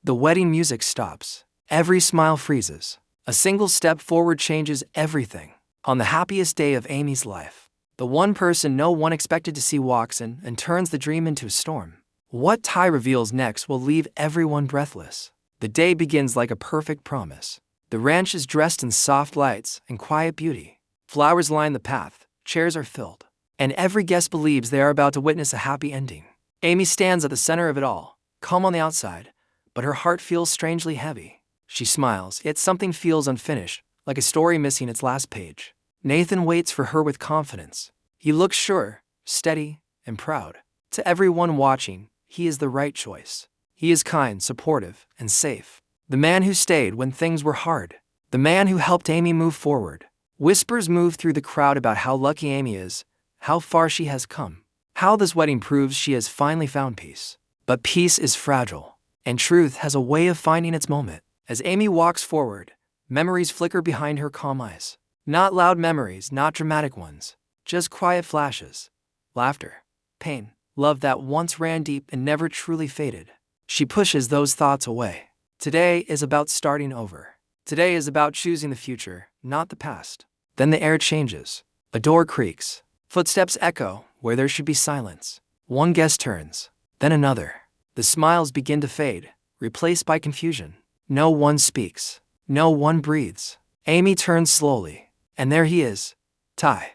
The wedding music stops. Every smile freezes. A single step forward changes everything. On the happiest day of Amy's life, the one person no one expected to see walks in and turns the dream into a storm. What Ty reveals next will leave everyone breathless. The day begins like a perfect promise. The ranch is dressed in soft lights and quiet beauty. Flowers line the path, chairs are filled, and every guest believes they are about to witness a happy ending. Amy stands at the center of it all, calm on the outside, but her heart feels strangely heavy. She smiles, yet something feels unfinished, like a story missing its last page. Nathan waits for her with confidence. He looks sure, steady, and proud. To everyone watching, he is the right choice. He is kind, supportive, and safe. The man who stayed when things were hard. The man who helped Amy move forward. Whispers move through the crowd about how lucky Amy is, how far she has come, how this wedding proves she has finally found peace. But peace is fragile, and truth has a way of finding its moment. As Amy walks forward, memories flicker behind her calm eyes. Not loud memories, not dramatic ones, just quiet flashes. Laughter, pain, love that once ran deep and never truly faded. She pushes those thoughts away. Today is about starting over. Today is about choosing the future, not the past. Then the air changes. A door creaks. Footsteps echo where there should be silence. One guest turns, then another. The smiles begin to fade, replaced by confusion. No one speaks. No one breathes. Amy turns slowly, and there he is, Ty.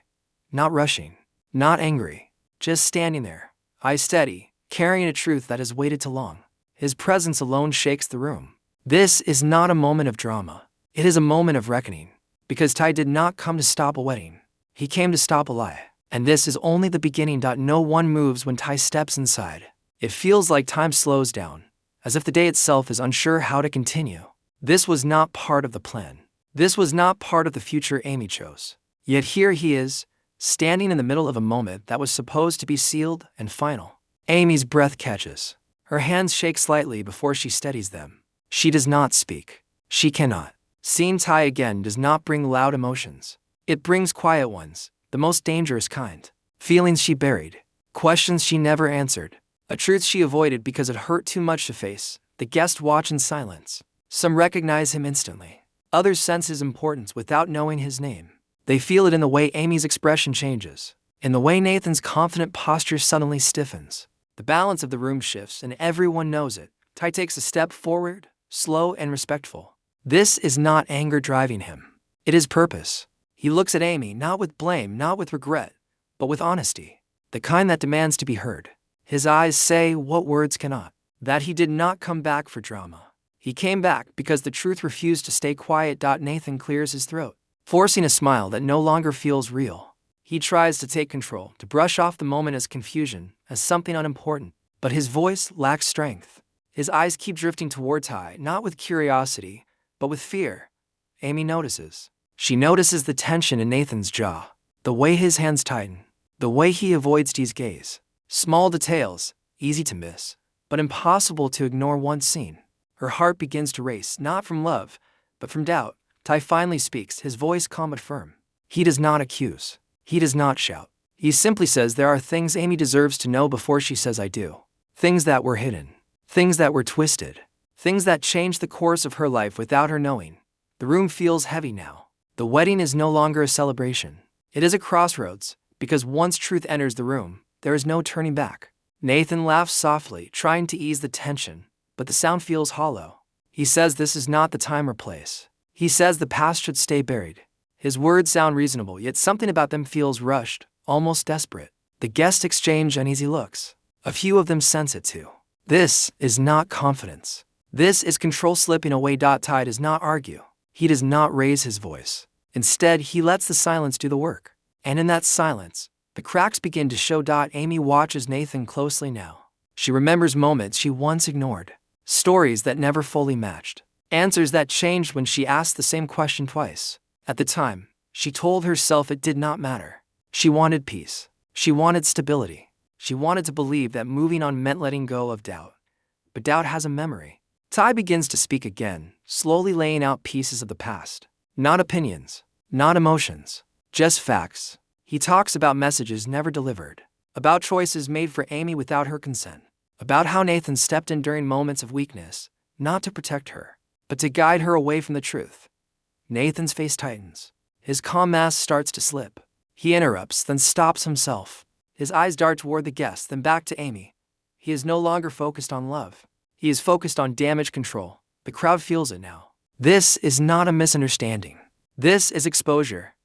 Not rushing, not angry, just standing there, eyes steady, carrying a truth that has waited too long. His presence alone shakes the room. This is not a moment of drama. It is a moment of reckoning. Because Ty did not come to stop a wedding. He came to stop a lie. And this is only the beginning. No one moves when Ty steps inside. It feels like time slows down, as if the day itself is unsure how to continue. This was not part of the plan. This was not part of the future Amy chose. Yet here he is, standing in the middle of a moment that was supposed to be sealed and final. Amy's breath catches. Her hands shake slightly before she steadies them. She does not speak. She cannot. Seeing Ty again does not bring loud emotions. It brings quiet ones, the most dangerous kind. Feelings she buried. Questions she never answered. A truth she avoided because it hurt too much to face. The guests watch in silence. Some recognize him instantly. Others sense his importance without knowing his name. They feel it in the way Amy's expression changes. In the way Nathan's confident posture suddenly stiffens. The balance of the room shifts and everyone knows it. Ty takes a step forward, slow and respectful. This is not anger driving him. It is purpose. He looks at Amy not with blame, not with regret, but with honesty. The kind that demands to be heard. His eyes say what words cannot. That he did not come back for drama. He came back because the truth refused to stay quiet. Nathan clears his throat, forcing a smile that no longer feels real. He tries to take control, to brush off the moment as confusion, as something unimportant. But his voice lacks strength. His eyes keep drifting toward Ty, not with curiosity, but with fear. Amy notices. She notices the tension in Nathan's jaw, the way his hands tighten, the way he avoids Ty's gaze. Small details, easy to miss, but impossible to ignore once seen. Her heart begins to race, not from love, but from doubt. Ty finally speaks, his voice calm but firm. He does not accuse. He does not shout. He simply says there are things Amy deserves to know before she says I do. Things that were hidden. Things that were twisted. Things that changed the course of her life without her knowing. The room feels heavy now. The wedding is no longer a celebration. It is a crossroads, because once truth enters the room, there is no turning back. Nathan laughs softly, trying to ease the tension, but the sound feels hollow. He says this is not the time or place. He says the past should stay buried. His words sound reasonable, yet something about them feels rushed, almost desperate. The guests exchange uneasy looks. A few of them sense it too. This is not confidence. This is control slipping away. Ty does not argue. He does not raise his voice. Instead, he lets the silence do the work. And in that silence, the cracks begin to show. Amy watches Nathan closely now. She remembers moments she once ignored. Stories that never fully matched. Answers that changed when she asked the same question twice. At the time, she told herself it did not matter. She wanted peace. She wanted stability. She wanted to believe that moving on meant letting go of doubt. But doubt has a memory. Ty begins to speak again, slowly laying out pieces of the past. Not opinions, not emotions, just facts. He talks about messages never delivered, about choices made for Amy without her consent, about how Nathan stepped in during moments of weakness, not to protect her, but to guide her away from the truth. Nathan's face tightens. His calm mask starts to slip. He interrupts, then stops himself. His eyes dart toward the guest, then back to Amy. He is no longer focused on love. He is focused on damage control. The crowd feels it now. This is not a misunderstanding. This is exposure.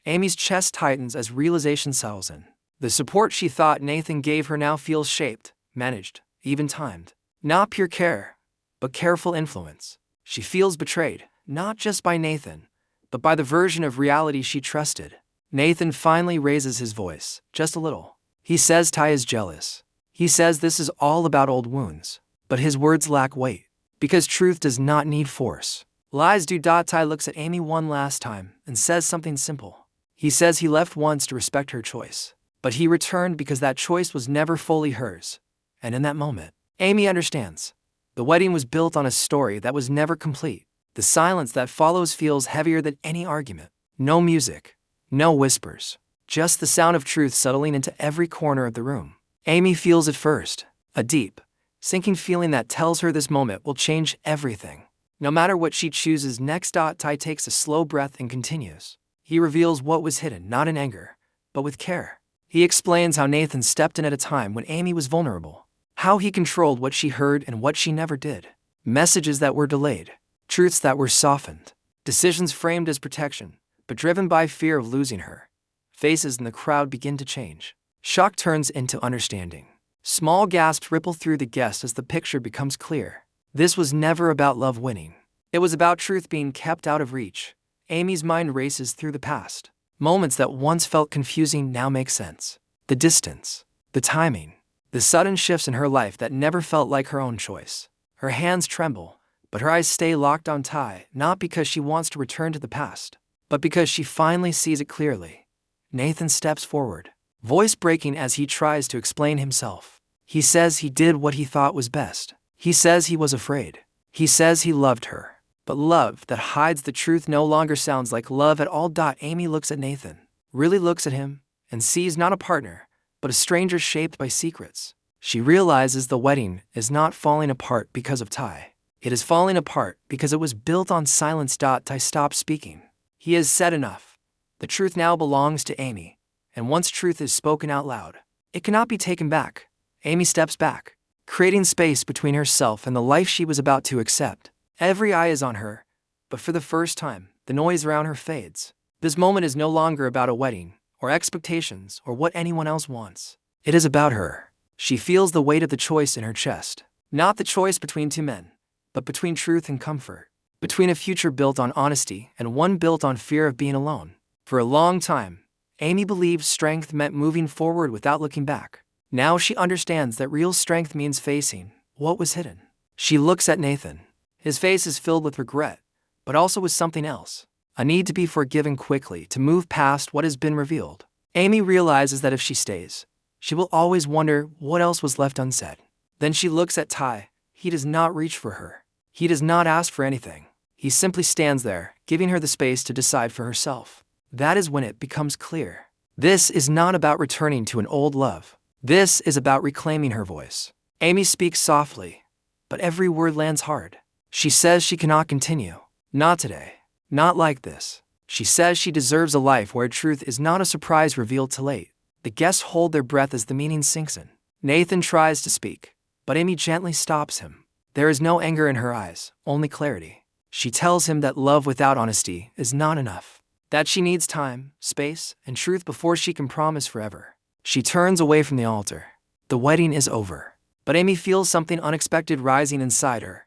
Amy's chest tightens as realization settles in. The support she thought Nathan gave her now feels shaped, managed, even timed. Not pure care, but careful influence. She feels betrayed, not just by Nathan, but by the version of reality she trusted. Nathan finally raises his voice, just a little. He says Ty is jealous. He says this is all about old wounds, but his words lack weight, because truth does not need force. Lies do. Ty looks at Amy one last time and says something simple. He says he left once to respect her choice, but he returned because that choice was never fully hers. And in that moment, Amy understands. The wedding was built on a story that was never complete. The silence that follows feels heavier than any argument. No music, no whispers, just the sound of truth settling into every corner of the room. Amy feels it first, a deep, sinking feeling that tells her this moment will change everything. No matter what she chooses next. Ty takes a slow breath and continues. He reveals what was hidden, not in anger, but with care. He explains how Nathan stepped in at a time when Amy was vulnerable, how he controlled what she heard and what she never did, messages that were delayed, truths that were softened, decisions framed as protection, but driven by fear of losing her. Faces in the crowd begin to change. Shock turns into understanding. Small gasps ripple through the guests as the picture becomes clear. This was never about love winning. It was about truth being kept out of reach. Amy's mind races through the past. Moments that once felt confusing now make sense. The distance, the timing, the sudden shifts in her life that never felt like her own choice. Her hands tremble, but her eyes stay locked on Ty, not because she wants to return to the past, but because she finally sees it clearly. Nathan steps forward, voice breaking as he tries to explain himself. He says he did what he thought was best. He says he was afraid. He says he loved her. But love that hides the truth no longer sounds like love at all. Amy looks at Nathan, really looks at him, and sees not a partner, but a stranger shaped by secrets. She realizes the wedding is not falling apart because of Ty. It is falling apart because it was built on silence. Ty stops speaking. He has said enough. The truth now belongs to Amy, and once truth is spoken out loud, it cannot be taken back. Amy steps back, creating space between herself and the life she was about to accept. Every eye is on her, but for the first time, the noise around her fades. This moment is no longer about a wedding, or expectations, or what anyone else wants. It is about her. She feels the weight of the choice in her chest. Not the choice between two men, but between truth and comfort. Between a future built on honesty and one built on fear of being alone. For a long time, Amy believed strength meant moving forward without looking back. Now she understands that real strength means facing what was hidden. She looks at Nathan. His face is filled with regret, but also with something else. A need to be forgiven quickly, to move past what has been revealed. Amy realizes that if she stays, she will always wonder what else was left unsaid. Then she looks at Ty. He does not reach for her. He does not ask for anything. He simply stands there, giving her the space to decide for herself. That is when it becomes clear. This is not about returning to an old love. This is about reclaiming her voice. Amy speaks softly, but every word lands hard. She says she cannot continue. Not today. Not like this. She says she deserves a life where truth is not a surprise revealed too late. The guests hold their breath as the meaning sinks in. Nathan tries to speak, but Amy gently stops him. There is no anger in her eyes, only clarity. She tells him that love without honesty is not enough. That she needs time, space, and truth before she can promise forever. She turns away from the altar. The wedding is over. But Amy feels something unexpected rising inside her.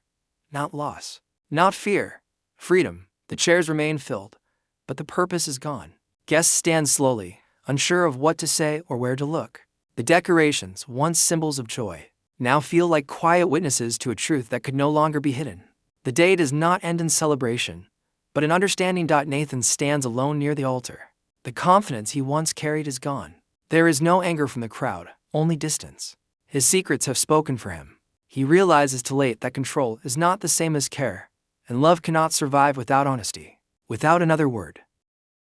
Not loss. Not fear. Freedom. The chairs remain filled, but the purpose is gone. Guests stand slowly, unsure of what to say or where to look. The decorations, once symbols of joy, now feel like quiet witnesses to a truth that could no longer be hidden. The day does not end in celebration, but in understanding. Nathan stands alone near the altar. The confidence he once carried is gone. There is no anger from the crowd, only distance. His secrets have spoken for him. He realizes too late that control is not the same as care, and love cannot survive without honesty. Without another word,